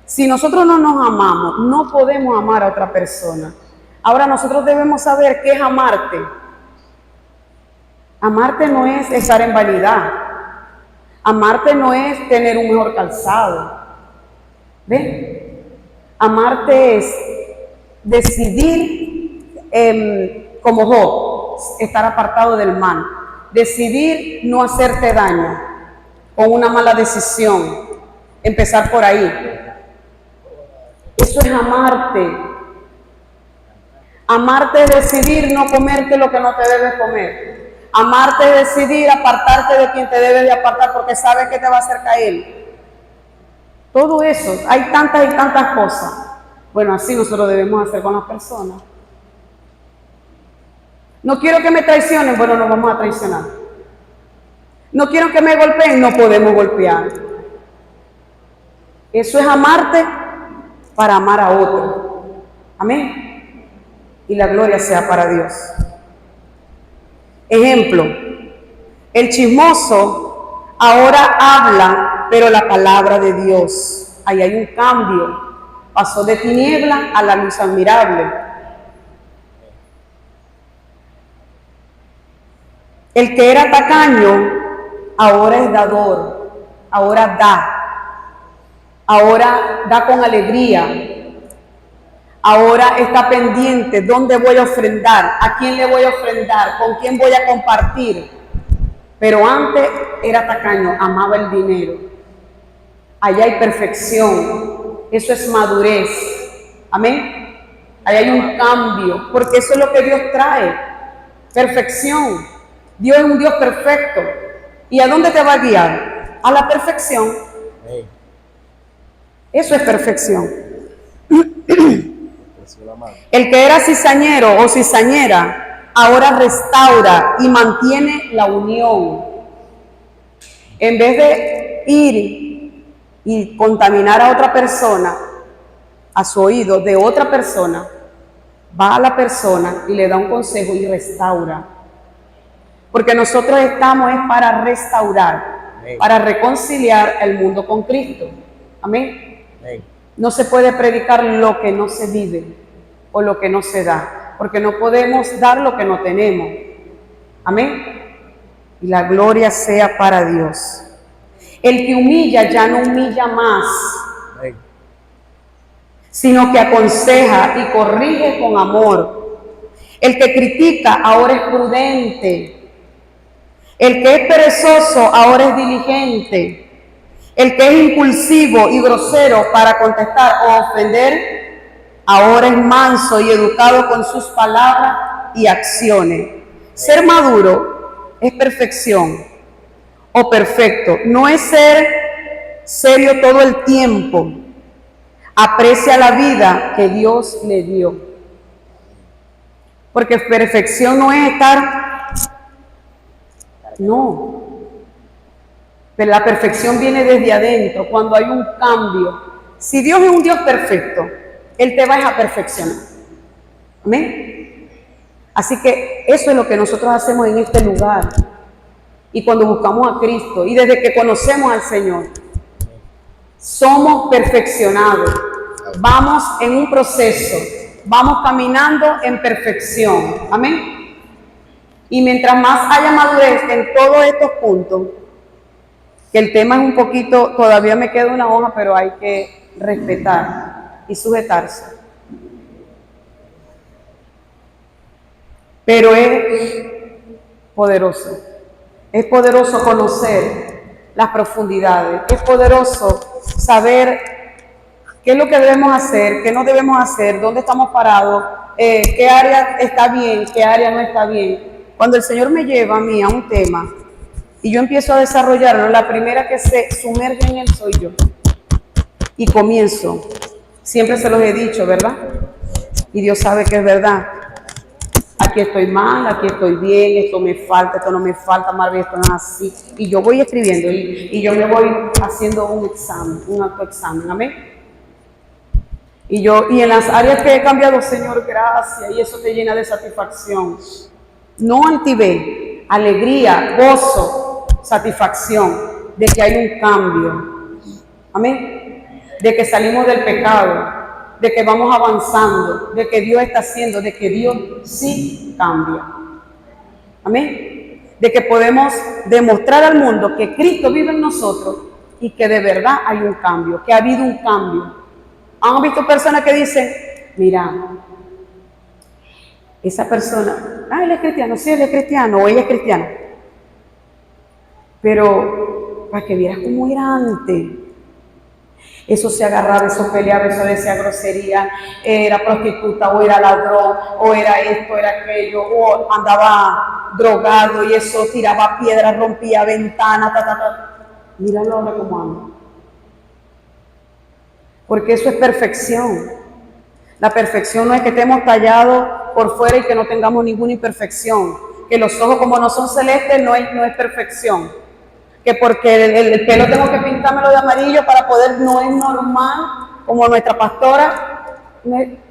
Si nosotros no nos amamos, no podemos amar a otra persona. Ahora nosotros debemos saber qué es amarte. Amarte no es estar en vanidad. Amarte no es tener un mejor calzado. ¿Ven? Amarte es decidir, como Job, estar apartado del mal. Decidir no hacerte daño con una mala decisión. Empezar por ahí. Eso es amarte. Amarte es decidir no comerte lo que no te debes comer. Amarte es decidir apartarte de quien te debes de apartar porque sabes que te va a hacer caer. Todo eso, hay tantas y tantas cosas. Bueno, así nosotros debemos hacer con las personas. No quiero que me traicionen, bueno, nos vamos a traicionar. No quiero que me golpeen, no podemos golpear. Eso es amarte para amar a otro. Amén. Y la gloria sea para Dios. Ejemplo, el chismoso ahora habla, pero la palabra de Dios. Ahí hay un cambio. Pasó de tiniebla a la luz admirable. El que era tacaño, ahora es dador. Ahora da. Ahora da con alegría. Ahora está pendiente, ¿dónde voy a ofrendar? ¿A quién le voy a ofrendar? ¿Con quién voy a compartir? Pero antes era tacaño, amaba el dinero. Allá hay perfección, eso es madurez. Amén. Allá hay un cambio, porque eso es lo que Dios trae, perfección. Dios es un Dios perfecto. ¿Y a dónde te va a guiar? A la perfección. Eso es perfección. El que era cizañero o cizañera, ahora restaura y mantiene la unión. En vez de ir y contaminar a otra persona, a su oído de otra persona, va a la persona y le da un consejo y restaura. Porque nosotros estamos es para restaurar, para reconciliar el mundo con Cristo. Amén. No se puede predicar lo que no se vive o lo que no se da, porque no podemos dar lo que no tenemos. Amén. Y la gloria sea para Dios. El que humilla ya no humilla más, sino que aconseja y corrige con amor. El que critica ahora es prudente. El que es perezoso ahora es diligente. El que es impulsivo y grosero para contestar o ofender, ahora es manso y educado con sus palabras y acciones. Ser maduro es perfección. o perfecto. No es ser serio todo el tiempo. Aprecia la vida que Dios le dio. Porque perfección no es estar... No. Pero la perfección viene desde adentro, cuando hay un cambio. Si Dios es un Dios perfecto, Él te va a perfeccionar. Amén. Así que eso es lo que nosotros hacemos en este lugar. Y cuando buscamos a Cristo, y desde que conocemos al Señor, somos perfeccionados. Vamos en un proceso, vamos caminando en perfección. Amén. Y mientras más haya madurez en todos estos puntos, que el tema es un poquito, todavía me queda una hoja, pero hay que respetar y sujetarse. Pero es poderoso conocer las profundidades, es poderoso saber qué es lo que debemos hacer, qué no debemos hacer, dónde estamos parados, qué área está bien, qué área no está bien. Cuando el Señor me lleva a mí a un tema y yo empiezo a desarrollarlo, la primera que se sumerge en él soy yo. Y comienzo. Siempre se los he dicho, ¿verdad? Y Dios sabe que es verdad. Aquí estoy mal, aquí estoy bien, esto me falta, esto no me falta, Marvel, esto no es así. Y yo voy escribiendo y yo me voy haciendo un examen, un autoexamen, amén. Y en las áreas que he cambiado, Señor, gracias, y eso te llena de satisfacción. No altivez, alegría, gozo, satisfacción de que hay un cambio. Amén. De que salimos del pecado, de que vamos avanzando, de que Dios está haciendo, de que Dios sí cambia. Amén. De que podemos demostrar al mundo que Cristo vive en nosotros y que de verdad hay un cambio, que ha habido un cambio. ¿Han visto personas que dicen, mira, esa persona, él es cristiano, sí, él es cristiano, o ella es cristiana? Pero para que vieras cómo era antes. Eso se agarraba, eso peleaba, eso decía grosería, era prostituta, o era ladrón, o era esto, era aquello, o andaba drogado y eso tiraba piedras, rompía ventanas, Míralo ahora cómo anda. Porque eso es perfección. La perfección no es que estemos tallados por fuera y que no tengamos ninguna imperfección. Que los ojos como no son celestes no es perfección. Que porque el pelo tengo que pintármelo de amarillo para poder, no es normal, como nuestra pastora.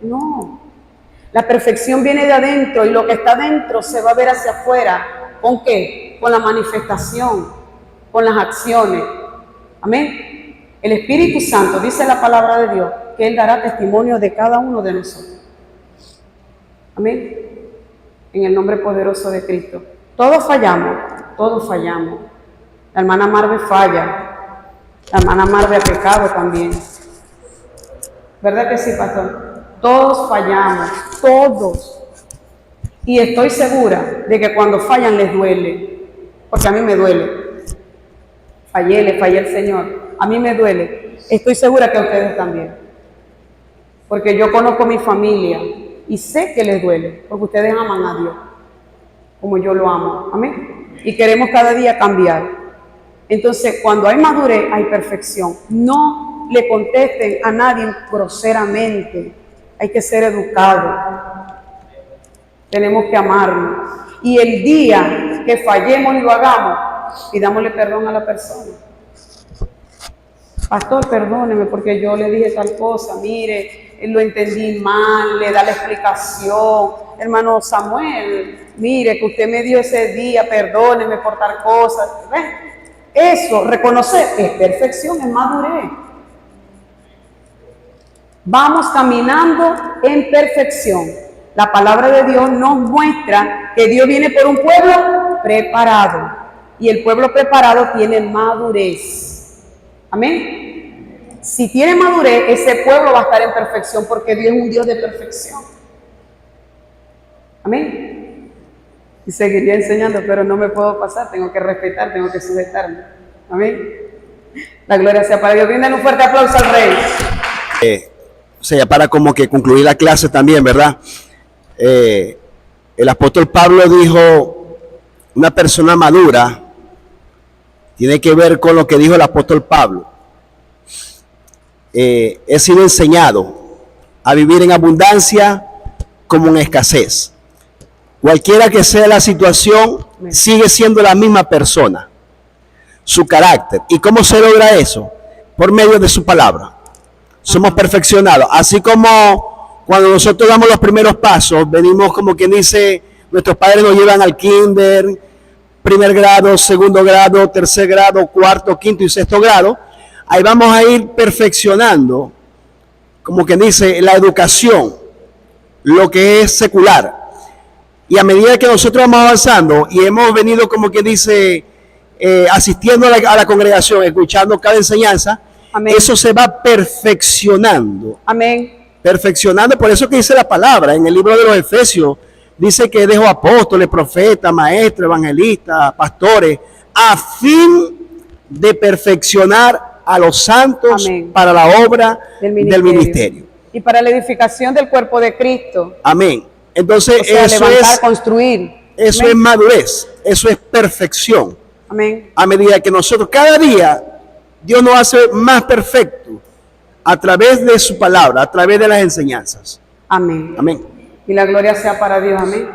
No. La perfección viene de adentro y lo que está adentro se va a ver hacia afuera. ¿Con qué? Con la manifestación, con las acciones. Amén. El Espíritu Santo, dice la palabra de Dios, que Él dará testimonio de cada uno de nosotros. Amén. En el nombre poderoso de Cristo. Todos fallamos, todos fallamos. La hermana Marve falla. La hermana Marve ha pecado también. ¿Verdad que sí, pastor? Todos fallamos, todos. Y estoy segura de que cuando fallan les duele. Porque a mí me duele. Fallé, le fallé al Señor. A mí me duele. Estoy segura que a ustedes también. Porque yo conozco mi familia y sé que les duele. Porque ustedes aman a Dios como yo lo amo. Amén. Y queremos cada día cambiar. Entonces, cuando hay madurez, hay perfección. No le contesten a nadie groseramente. Hay que ser educados. Tenemos que amarnos. Y el día que fallemos y lo hagamos, pidámosle perdón a la persona. Pastor, perdóneme porque yo le dije tal cosa, mire, lo entendí mal, le da la explicación. Hermano Samuel, mire, que usted me dio ese día, perdóneme por tal cosa. ¿Ven? Eso, reconocer, es perfección, es madurez. Vamos caminando en perfección. La palabra de Dios nos muestra que Dios viene por un pueblo preparado. Y el pueblo preparado tiene madurez. Amén. Si tiene madurez, ese pueblo va a estar en perfección porque Dios es un Dios de perfección. Amén. Y seguiría enseñando, pero no me puedo pasar, tengo que respetar, tengo que sujetarme. Amén. La gloria sea para Dios. Brinden un fuerte aplauso al Rey. O sea, para como que concluir la clase también, ¿verdad? El apóstol Pablo dijo, una persona madura tiene que ver con lo que dijo el apóstol Pablo. He sido enseñado a vivir en abundancia como en escasez. Cualquiera que sea la situación, sigue siendo la misma persona. Su carácter. ¿Y cómo se logra eso? Por medio de su palabra. Somos perfeccionados. Así como cuando nosotros damos los primeros pasos, venimos como quien dice, nuestros padres nos llevan al kinder, primer grado, segundo grado, tercer grado, cuarto, quinto y sexto grado. Ahí vamos a ir perfeccionando, como quien dice, la educación, lo que es secular. Y a medida que nosotros vamos avanzando y hemos venido, como quien dice, asistiendo a la congregación, escuchando cada enseñanza, amén, eso se va perfeccionando. Amén. Perfeccionando, por eso que dice la palabra en el libro de los Efesios, dice que dejó apóstoles, profetas, maestros, evangelistas, pastores, a fin de perfeccionar a los santos, amén, para la obra del ministerio. Y para la edificación del cuerpo de Cristo. Amén. Entonces, o sea, eso levantar, es construir. Eso, amén, es madurez, eso es perfección. Amén. A medida que nosotros, cada día, Dios nos hace más perfecto a través de su palabra, a través de las enseñanzas. Amén. Amén. Y la gloria sea para Dios. Amén.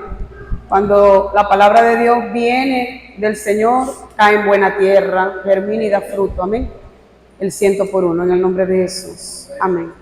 Cuando la palabra de Dios viene del Señor, cae en buena tierra, germina y da fruto. Amén. El 100 por 1, en el nombre de Jesús. Amén.